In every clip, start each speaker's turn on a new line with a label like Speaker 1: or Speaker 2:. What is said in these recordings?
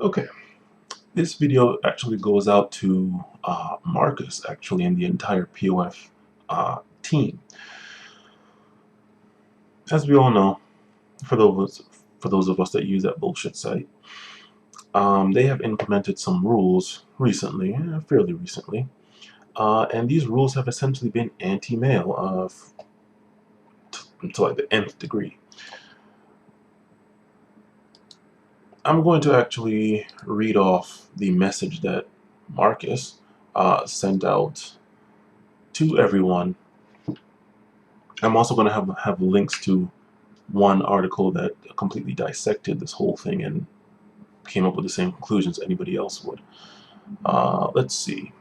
Speaker 1: Okay, this video actually goes out to Marcus, actually, and the entire P.O.F. Team. As we all know, for those of us that use that bullshit site, they have implemented some rules recently, fairly recently, and these rules have essentially been anti-male to like the nth degree. I'm going to actually read off the message that Marcus sent out to everyone. I'm also going to have links to one article that completely dissected this whole thing and came up with the same conclusions anybody else would. Let's see.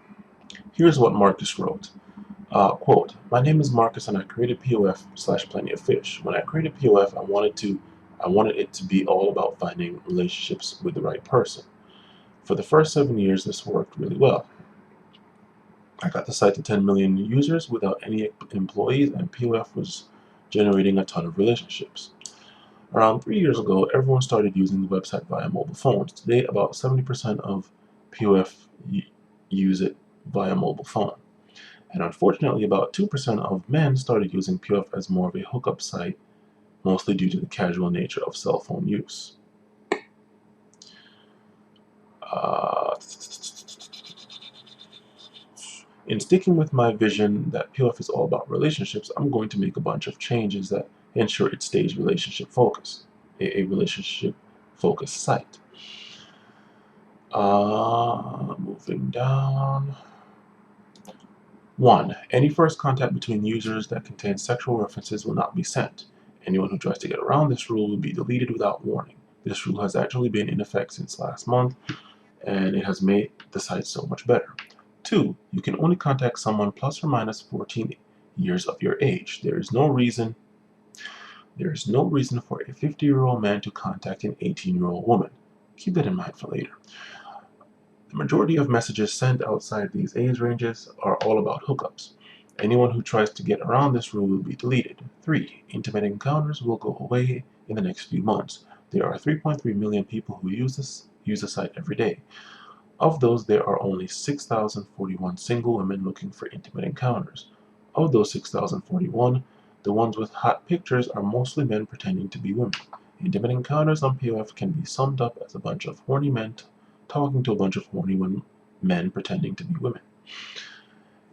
Speaker 1: Here's what Marcus wrote. Quote, "My name is Marcus and I created P.O.F. / Plenty of Fish. When I created P.O.F., I wanted it to be all about finding relationships with the right person. For the first 7 years, this worked really well. I got the site to 10 million users without any employees, and P.O.F. was generating a ton of relationships. Around 3 years ago, everyone started using the website via mobile phones. Today, about 70% of P.O.F. use it via mobile phone. And unfortunately, about 2% of men started using P.O.F. as more of a hookup site, mostly due to the casual nature of cell phone use. Uh, in sticking with my vision that P.O.F. is all about relationships, I'm going to make a bunch of changes that ensure it stays relationship focused, a relationship focused site. Moving down. 1. Any first contact between users that contains sexual references will not be sent. Anyone who tries to get around this rule will be deleted without warning. This rule has actually been in effect since last month, and it has made the site so much better. 2. You can only contact someone plus or minus 14 years of your age. There is no reason for a 50-year-old man to contact an 18-year-old woman. Keep that in mind for later. The majority of messages sent outside these age ranges are all about hookups. Anyone who tries to get around this rule will be deleted. 3. Intimate encounters will go away in the next few months. There are 3.3 million people who use the site every day. Of those, there are only 6,041 single women looking for intimate encounters. Of those 6,041, the ones with hot pictures are mostly men pretending to be women. Intimate encounters on P.O.F. can be summed up as a bunch of horny men talking to a bunch of horny men pretending to be women.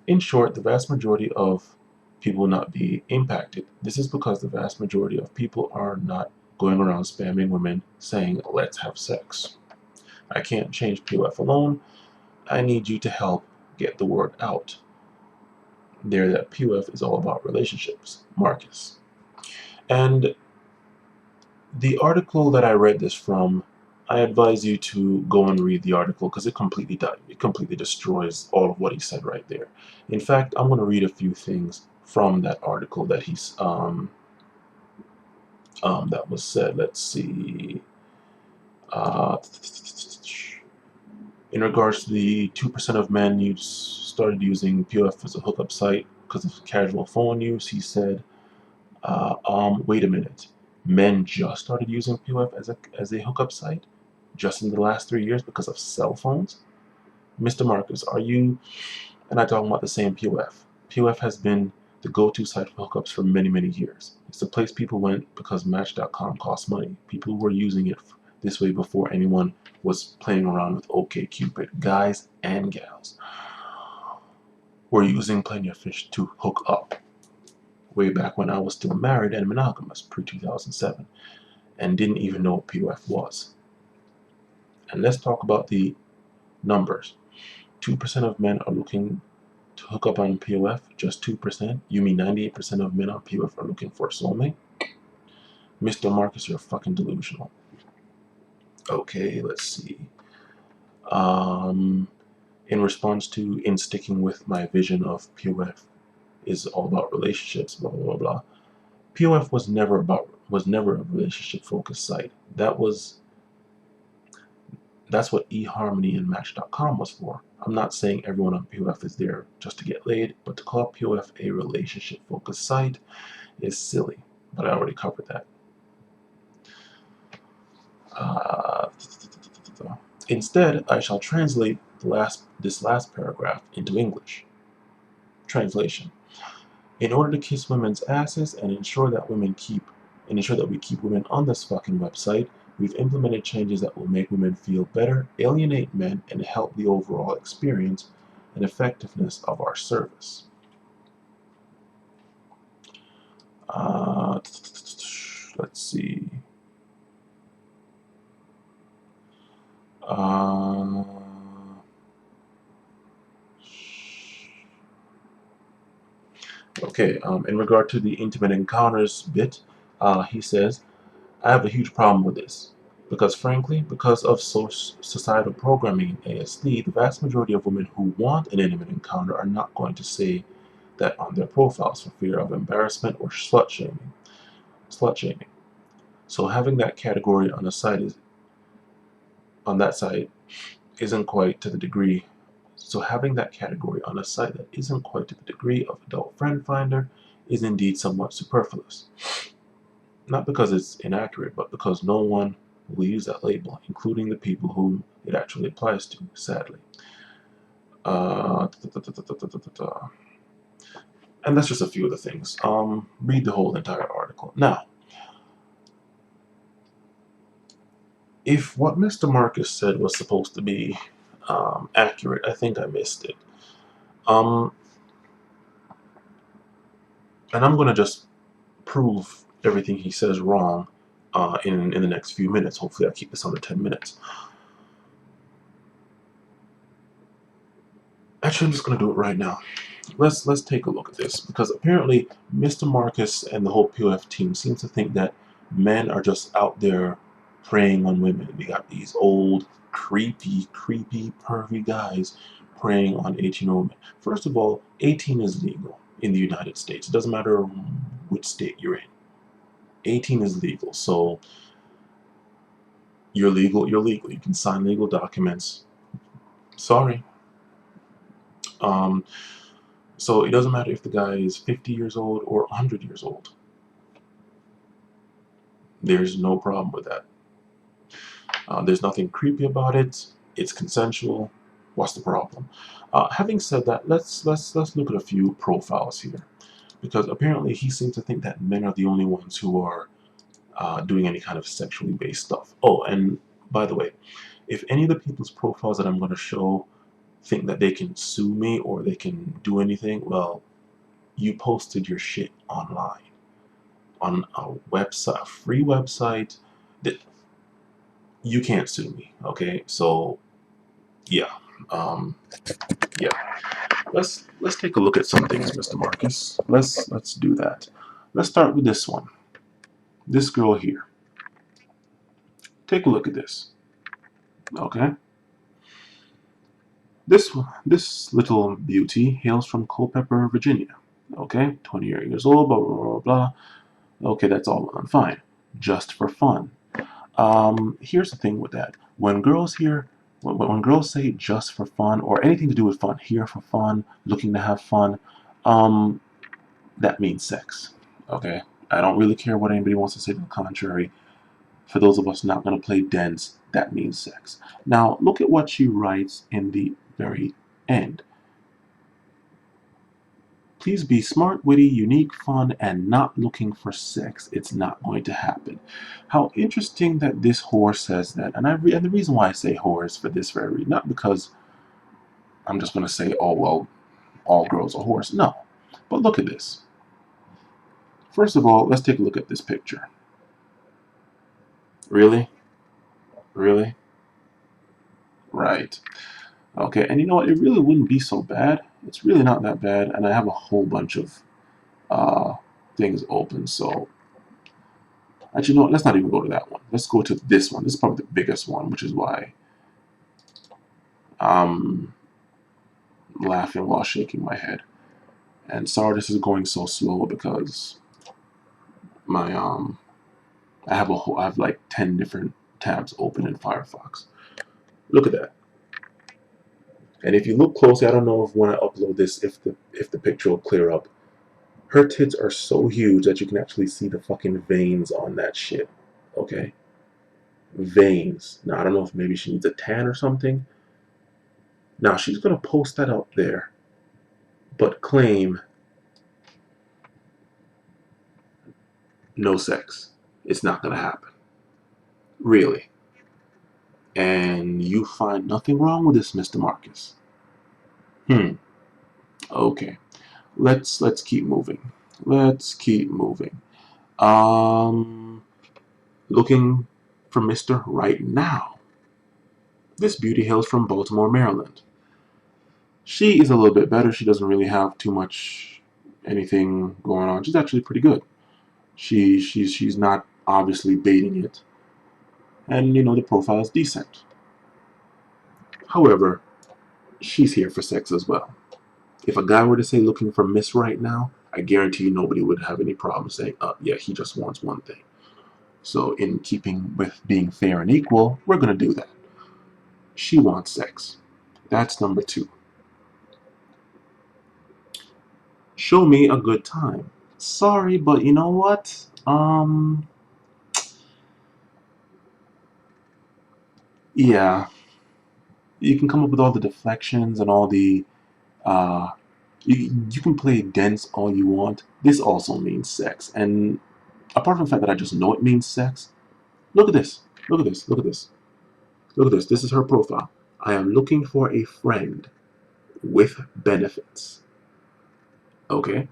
Speaker 1: In short, the vast majority of people will not be impacted. This is because the vast majority of people are not going around spamming women saying, "Let's have sex." I can't change P.O.F. alone. I need you to help get the word out there that P.O.F. is all about relationships. Marcus. And the article that I read this from, I advise you to go and read the article because it completely destroys all of what he said right there. In fact, I'm going to read a few things from that article that that was said. Let's see. Uh, in regards to the 2% of men who started using P.O.F. as a hookup site because of casual phone use, he said, wait a minute. Men just started using P.O.F. as a hookup site just in the last 3 years because of cell phones? Mr. Marcus, are you and I talking about the same P.O.F.? P.O.F. has been the go-to site for hookups for many, many years. It's the place people went because Match.com costs money. People were using it this way before anyone was playing around with OkCupid. Guys and gals were using Plenty of Fish to hook up. Way back when I was still married and monogamous, pre-2007, and didn't even know what P.O.F. was. And let's talk about the numbers. 2% of men are looking to hook up on P.O.F. Just 2%? You mean 98% of men on P.O.F. are looking for a soulmate? Mr. Marcus, you're fucking delusional. Okay, let's see. Um, in sticking with my vision of P.O.F. is all about relationships, blah blah blah blah. P.O.F. was never a relationship focused site. That's what eHarmony and Match.com was for. I'm not saying everyone on P.O.F. is there just to get laid, but to call P.O.F. a relationship focused site is silly. But I already covered that. Uh, Instead, I shall translate this last paragraph into English. Translation. In order to kiss women's asses and ensure that we keep women on this fucking website, we've implemented changes that will make women feel better, alienate men, and help the overall experience and effectiveness of our service. Let's see. Uh, okay, in regard to the intimate encounters bit, he says, I have a huge problem with this. Because frankly, because of societal programming in ASD, the vast majority of women who want an intimate encounter are not going to say that on their profiles for fear of embarrassment or slut shaming. Slut shaming. So having that category on the site on that site isn't quite to the degree. So having that category on a site that isn't quite to the degree of adult friend finder is indeed somewhat superfluous. Not because it's inaccurate, but because no one will use that label, including the people whom it actually applies to, sadly. Uh, and that's just a few of the things. Read the whole entire article. Now, if what Mr. Marcus said was supposed to be accurate, I think I missed it. Um, and I'm going to just prove everything he says wrong in the next few minutes. Hopefully, I'll keep this under 10 minutes. Actually, I'm just going to do it right now. Let's take a look at this, because apparently Mr. Marcus and the whole P.O.F team seems to think that men are just out there preying on women. We got these old, creepy, pervy guys preying on 18-year-old men. First of all, 18 is legal in the United States. It doesn't matter which state you're in. 18 is legal, so you're legal. You're legal. You can sign legal documents. Sorry. Um, so it doesn't matter if the guy is 50 years old or 100 years old. There's no problem with that. There's nothing creepy about it. It's consensual. What's the problem? Having said that, let's look at a few profiles here, because apparently he seems to think that men are the only ones who are doing any kind of sexually based stuff. Oh, and by the way, if any of the people's profiles that I'm going to show think that they can sue me or they can do anything, well, you posted your shit online on a website, a free website that you can't sue me. Okay, so yeah, um, yeah. Let's take a look at some things, Mr. Marcus. Let's do that. Let's start with this one. This girl here. Take a look at this. Okay. This little beauty hails from Culpeper, Virginia. Okay, 28 years old. Blah blah blah blah. Okay, that's all well and fine. Just for fun. Here's the thing with that. When girls hear, when girls say just for fun or anything to do with fun, here for fun, looking to have fun, um, that means sex. Okay? I don't really care what anybody wants to say to the contrary. For those of us not going to play dense, that means sex. Now, look at what she writes in the very end. Please be smart, witty, unique, fun, and not looking for sex. It's not going to happen. How interesting that this whore says that. And and the reason why I say whore is for this very reason. Not because I'm just going to say, oh, well, all girls are whores. No. But look at this. First of all, let's take a look at this picture. Really? Really? Right. Okay, and you know what? It really wouldn't be so bad. It's really not that bad, and I have a whole bunch of uh, things open. So, actually, no, let's not even go to that one. Let's go to this one. This is probably the biggest one, which is why I'm laughing while shaking my head. And sorry, this is going so slow because my I have like 10 different tabs open in Firefox. Look at that. And if you look closely, I don't know if when I upload this, if the picture will clear up. Her tits are so huge that you can actually see the fucking veins on that shit. Okay? veins. Now, I don't know if maybe she needs a tan or something. Now, she's going to post that out there, but claim no sex. It's not going to happen. Really. And you find nothing wrong with this, Mr. Marcus. Okay. Let's keep moving. Let's keep moving. Um Looking for Mr. Right Now. This beauty hails from Baltimore, Maryland. She is a little bit better. She doesn't really have too much anything going on. She's actually pretty good. She's not obviously baiting it. And the profile is decent. However, she's here for sex as well. If a guy were to say looking for Miss Right Now, I guarantee you nobody would have any problem saying, yeah, he just wants one thing. So in keeping with being fair and equal, we're going to do that. She wants sex. That's number 2. Show me a good time. Sorry, but you know what? Yeah, you can come up with all the deflections and all the, uh, you can play dense all you want. This also means sex. And apart from the fact that I just know it means sex, look at this. Look at this. Look at this. Look at this. This is her profile. I am looking for a friend with benefits. Okay.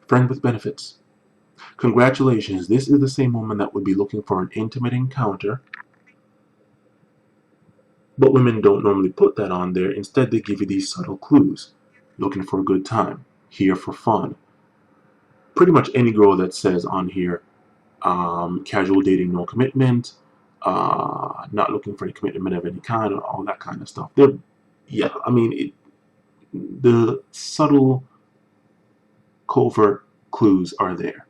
Speaker 1: Friend with benefits. Congratulations. This is the same woman that would be looking for an intimate encounter. But women don't normally put that on there. Instead, they give you these subtle clues. Looking for a good time. Here for fun. Pretty much any girl that says on here, casual dating, no commitment, not looking for any commitment of any kind, or all that kind of stuff. Yeah, I mean, the subtle, covert clues are there.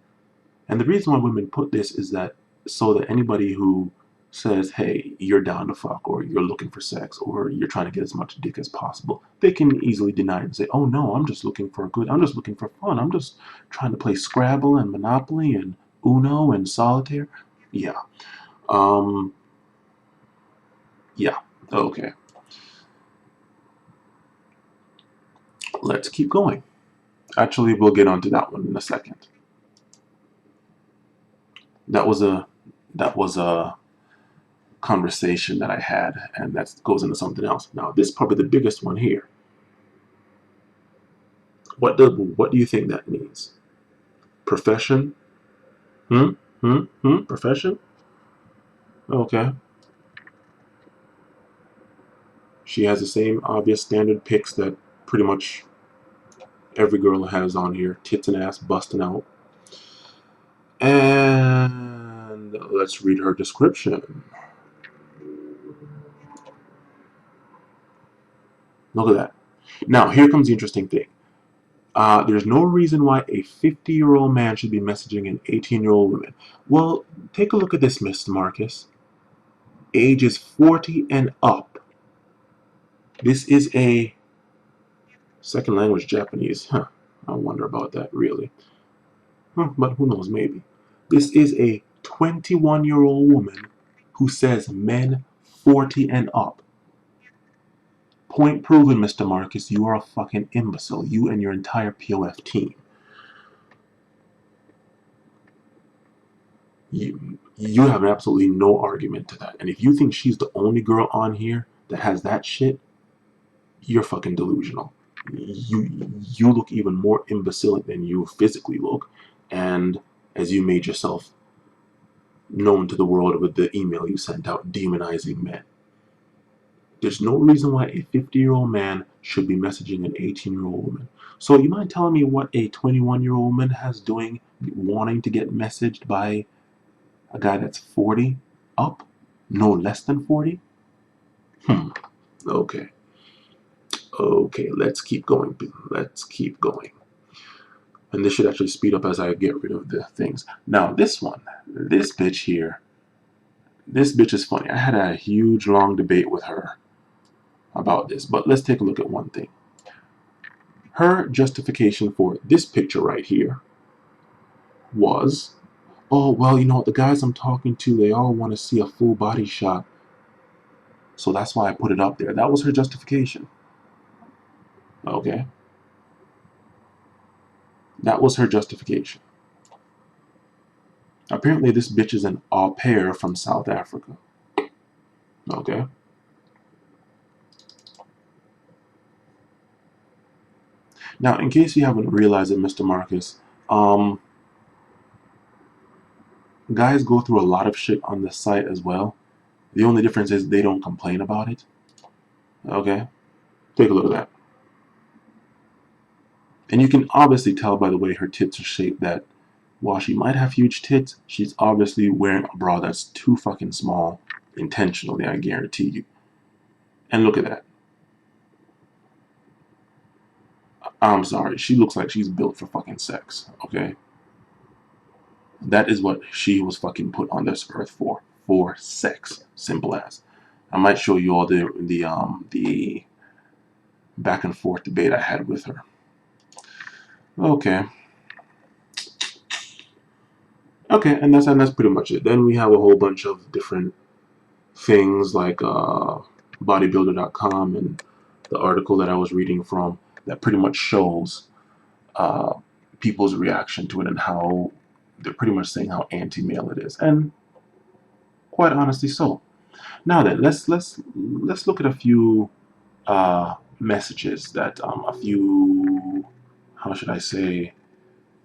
Speaker 1: And the reason why women put this is that so that anybody who says, hey, you're down to fuck, or you're looking for sex, or you're trying to get as much dick as possible, they can easily deny it and say, oh no, I'm just looking for I'm just looking for fun. I'm just trying to play Scrabble and Monopoly and Uno and Solitaire. Yeah. Um, yeah. Okay. Let's keep going. Actually, we'll get onto that one in a second. That was a, that was a, conversation that I had, and that goes into something else. Now, this is probably the biggest one here. What do you think that means? Profession? Profession? Okay. She has the same obvious standard pics that pretty much every girl has on here. Tits and ass busting out. And let's read her description. Look at that. Now, here comes the interesting thing. There's no reason why a 50-year-old man should be messaging an 18-year-old woman. Well, take a look at this, Mr. Marcus. Ages 40 and up. This is a second language Japanese. Huh. I wonder about that, really. But who knows, maybe. This is a 21-year-old woman who says men 40 and up. Point proven, Mr. Marcus. You are a fucking imbecile. You and your entire P.O.F. team. You have absolutely no argument to that. And if you think she's the only girl on here that has that shit, you're fucking delusional. You look even more imbecilic than you physically look, and as you made yourself known to the world with the email you sent out demonizing men. There's no reason why a 50-year-old man should be messaging an 18-year-old woman. So you mind telling me what a 21-year-old woman has doing wanting to get messaged by a guy that's 40 up? No less than 40? Okay. Okay, let's keep going. Let's keep going. And this should actually speed up as I get rid of the things. Now, this one, this bitch here, this bitch is funny. I had a huge, long debate with her about this, but let's take a look at one thing. Her justification for this picture right here was, oh, well, the guys I'm talking to, they all want to see a full body shot. So that's why I put it up there. That was her justification. Okay? That was her justification. Apparently, this bitch is an au pair from South Africa. Okay? Now, in case you haven't realized it, Mr. Marcus, um, guys go through a lot of shit on this site as well. The only difference is they don't complain about it. Okay? Take a look at that. And you can obviously tell by the way her tits are shaped that while she might have huge tits, she's obviously wearing a bra that's too fucking small intentionally, I guarantee you. And look at that. I'm sorry, she looks like she's built for fucking sex, okay? That is what she was fucking put on this earth for sex. Simple as. I might show you all the back and forth debate I had with her. Okay. Okay, and that's pretty much it. Then we have a whole bunch of different things like bodybuilder.com and the article that I was reading from that pretty much shows uh, people's reaction to it and how they're pretty much saying how anti-male it is, and quite honestly so. Now then, let's look at a few messages that a few, how should I say,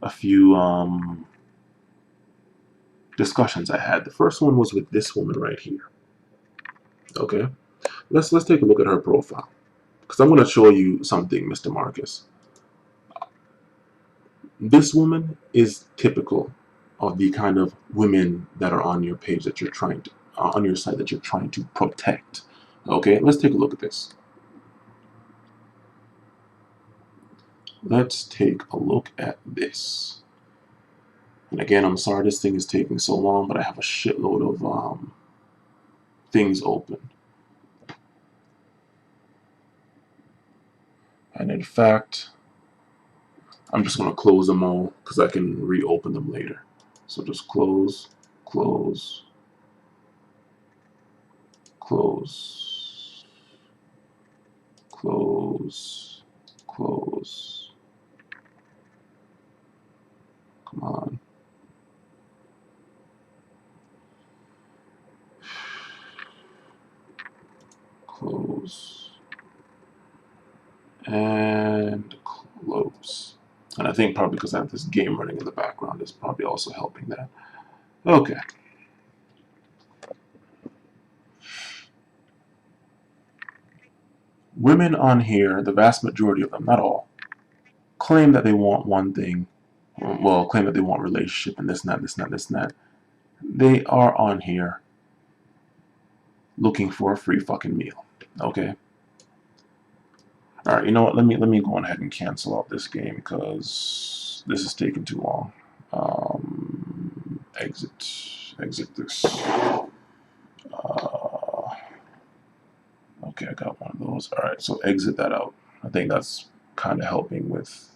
Speaker 1: a few discussions I had. The first one was with this woman right here. Okay, let's take a look at her profile because I'm going to show you something, Mr. Marcus. This woman is typical of the kind of women that are on your page that you're trying to on your site that you're trying to protect. Okay, let's take a look at this. Let's take a look at this. And again, I'm sorry this thing is taking so long, but I have a shitload of things open. And in fact, I'm just going to close them all because I can reopen them later. So just close, close, close, close, close. Come on. Close. And close. And I think probably because I have this game running in the background is probably also helping that. Okay. Women on here, the vast majority of them, not all, claim that they want one thing. Well, claim that they want relationship and this and that, this and that, this and that. They are on here looking for a free fucking meal. Okay. All right. You know what? Let me go on ahead and cancel out this game because this is taking too long. Exit this. Okay, I got one of those. All right, so exit that out. I think that's kind of helping with.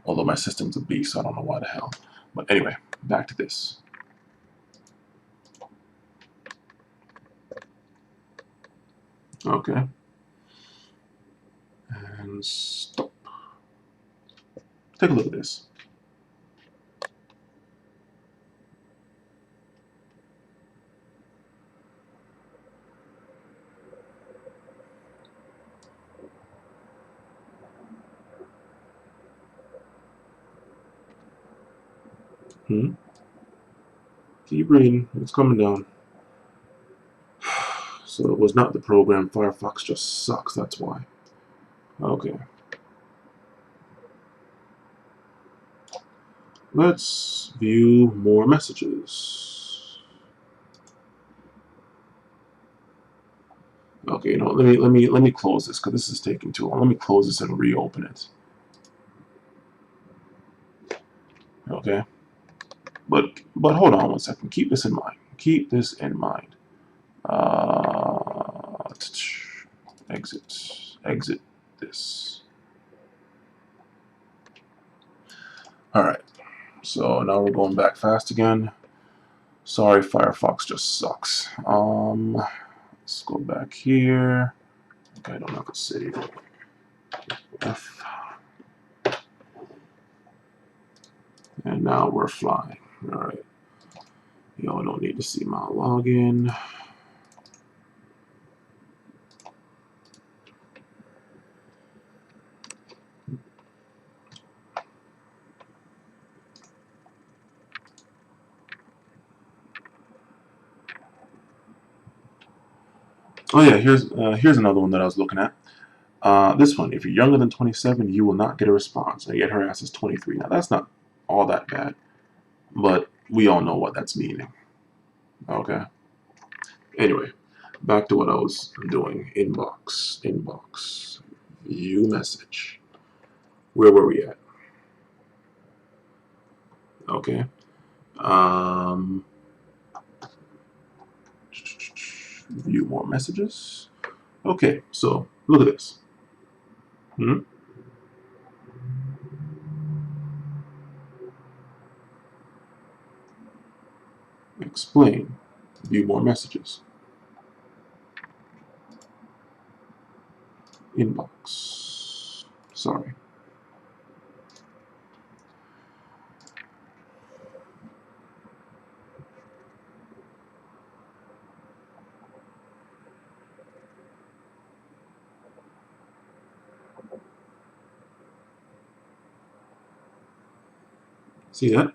Speaker 1: Although my system's a beast, so I don't know why the hell. But anyway, back to this. Okay. And stop. Take a look at this. Keep reading. It's coming down. So it was not the program. Firefox just sucks. That's why. Okay. Let's view more messages. Okay, let me close this because this is taking too long. Let me close this and reopen it. Okay. But hold on one second. Keep this in mind. Keep this in mind. Exit this. All right. So now we're going back fast again. Sorry, Firefox just sucks. Let's go back here. Okay, I don't have to save. F. And now we're flying. Alright. Y'all don't need to see my login. Oh yeah, here's another one that I was looking at. This one, if you're younger than 27, you will not get a response. And yet her ass is 23. Now that's not all that bad, but we all know what that's meaning. Okay. Anyway, back to what I was doing. Inbox, view message. Where were we at? Okay. Um, view more messages. Okay, so look at this. Explain. View more messages. Inbox. Sorry. See that?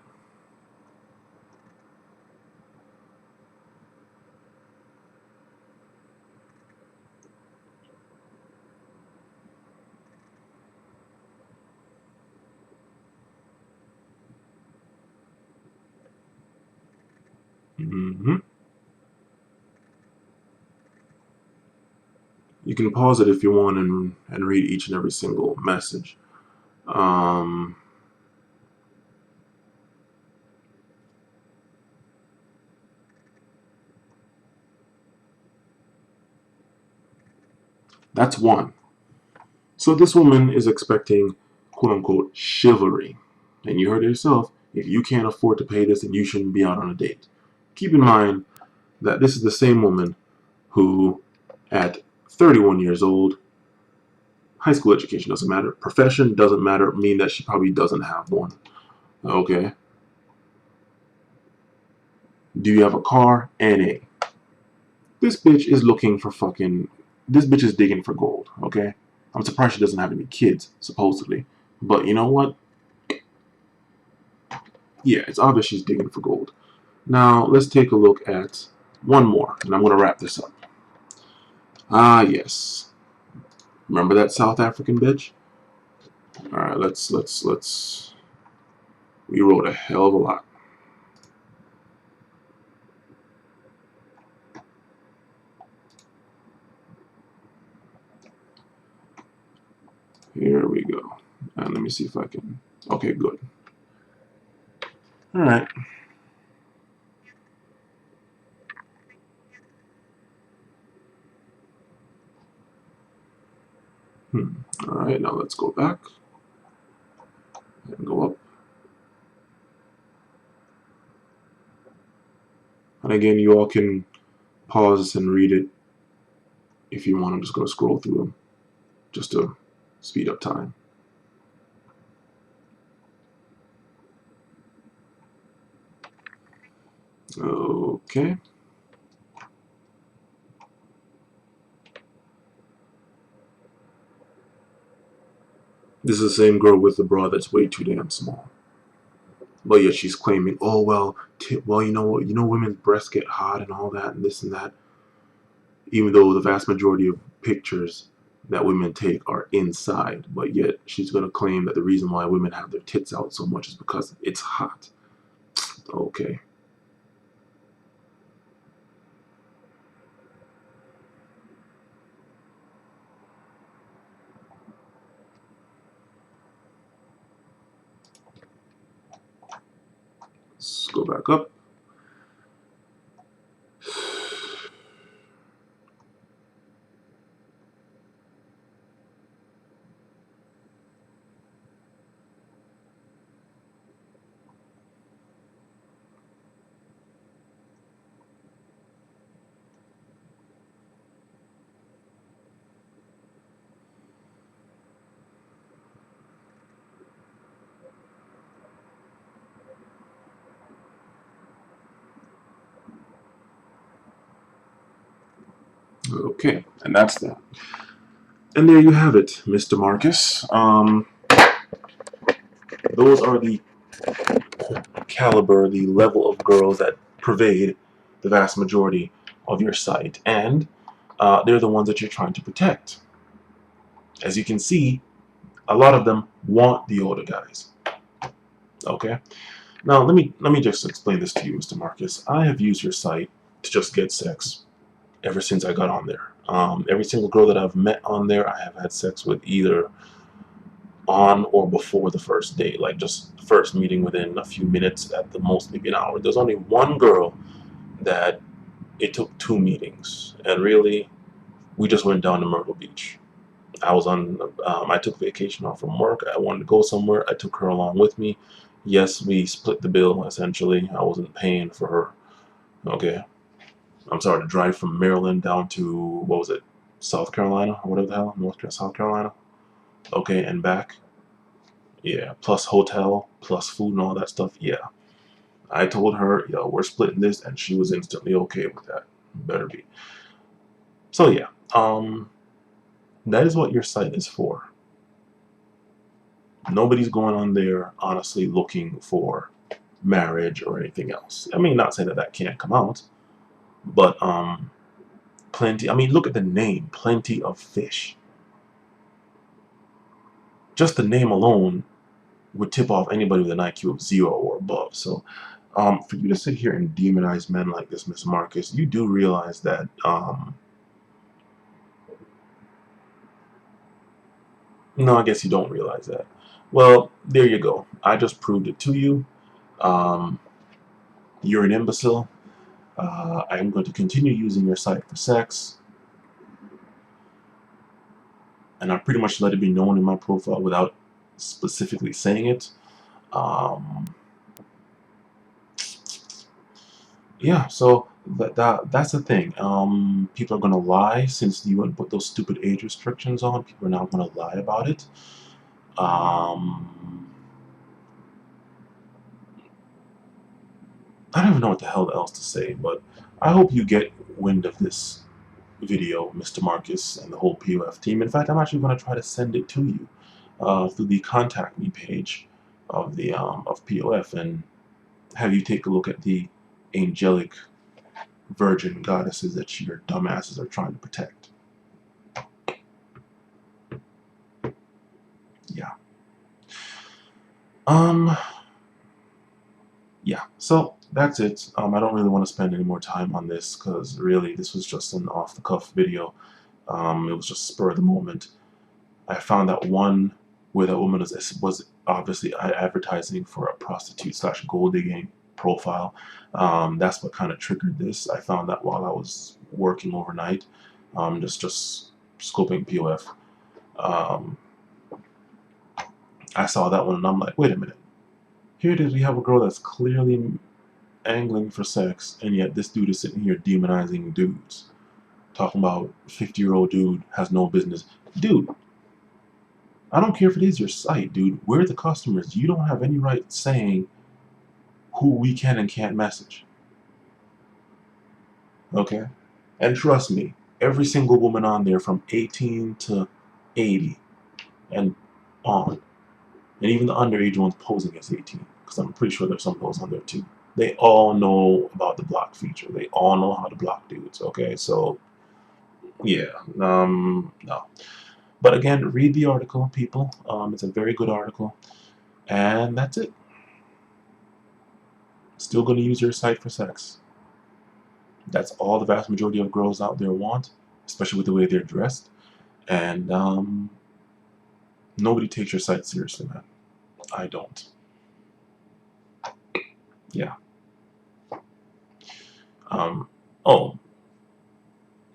Speaker 1: Mm-hmm. You can pause it if you want and read each and every single message. Um, that's one. So this woman is expecting quote unquote chivalry. And you heard it yourself. If you can't afford to pay this, then you shouldn't be out on a date. Keep in mind that this is the same woman who, at 31 years old, high school education doesn't matter, profession doesn't matter, mean that she probably doesn't have one. Okay. Do you have a car? NA. This bitch is looking for fucking. This bitch is digging for gold, okay? I'm surprised she doesn't have any kids, supposedly. But you know what? Yeah, it's obvious she's digging for gold. Now, let's take a look at one more, and I'm going to wrap this up. Ah, yes. Remember that South African bitch? Alright, let's. We wrote a hell of a lot. Here we go. And let me see if I can. Okay, good. Alright. Alright, now let's go back and go up. And again, you all can pause and read it if you want. I'm just going to scroll through them just to speed up time. Okay. This is the same girl with the bra that's way too damn small. But yet she's claiming, oh well, well you know what, women's breasts get hot and all that and this and that. Even though the vast majority of pictures that women take are inside, but yet she's gonna claim that the reason why women have their tits out so much is because it's hot. Okay. Let's go back up. Okay, and that's that. And there you have it, Mr. Marcus. Those are the caliber, the level of girls that pervade the vast majority of your site, and they're the ones that you're trying to protect. As you can see, a lot of them want the older guys. Okay. Now let me just explain this to you, Mr. Marcus. I have used your site to just get sex ever since I got on there. Every single girl that I've met on there, I have had sex with either on or before the first date, like just first meeting within a few minutes, at the most maybe an hour. There's only one girl that it took 2 meetings, and really, we just went down to Myrtle Beach. I took vacation off from work. I wanted to go somewhere. I took her along with me. Yes, we split the bill essentially. I wasn't paying for her. Okay. I'm sorry, to drive from Maryland down to, what was it, South Carolina or whatever the hell, South Carolina. Okay, and back. Yeah, plus hotel, plus food and all that stuff. Yeah. I told her, yo, we're splitting this, and she was instantly okay with that. Better be. So yeah, that is what your site is for. Nobody's going on there honestly looking for marriage or anything else. I mean, not saying that that can't come out, but plenty. I mean, look at the name, Plenty of Fish. Just the name alone would tip off anybody with an IQ of 0 or above. So, for you to sit here and demonize men like this, Miss Marcus, you do realize that no, I guess you don't realize that. Well, there you go. I just proved it to you. Um, you're an imbecile. I'm going to continue using your site for sex, and I pretty much let it be known in my profile without specifically saying it. Um, yeah, so that's the thing. People are gonna lie since you wouldn't put those stupid age restrictions on. People are now gonna lie about it. Um, I don't even know what the hell else to say, but I hope you get wind of this video, Mr. Marcus, and the whole P.O.F team. In fact, I'm actually going to try to send it to you through the contact me page of the of P.O.F and have you take a look at the angelic virgin goddesses that your dumbasses are trying to protect. Yeah. Um. Yeah. So that's it. I don't really want to spend any more time on this because really this was just an off the cuff video. It was just spur of the moment. I found that one where that woman was obviously advertising for a prostitute slash gold digging profile. That's what kind of triggered this. I found that while I was working overnight, just scoping P.O.F. Um, I saw that one and I'm like, wait a minute. Here it is. We have a girl that's clearly angling for sex, and yet this dude is sitting here demonizing dudes, talking about 50-year-old dude has no business. Dude, I don't care if it is your site, dude. We're the customers. You don't have any right saying who we can and can't message. Okay? And trust me, every single woman on there from 18 to 80 and on, and even the underage ones posing as 18, because I'm pretty sure there's some of those on there too. They all know about the block feature. They all know how to block dudes. Okay? So, yeah. No. But again, read the article, people. It's a very good article. And that's it. Still going to use your site for sex. That's all the vast majority of girls out there want, especially with the way they're dressed. And nobody takes your site seriously, man. I don't. Yeah. Oh,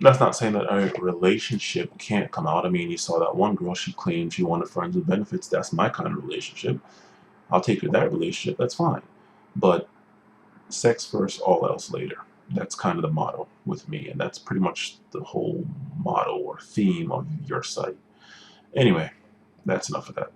Speaker 1: that's not saying that a relationship can't come out. I mean, you saw that one girl, she claimed she wanted friends with benefits. That's my kind of relationship. I'll take her that relationship. That's fine. But sex first, all else later. That's kind of the motto with me, and that's pretty much the whole motto or theme of your site. Anyway, that's enough of that.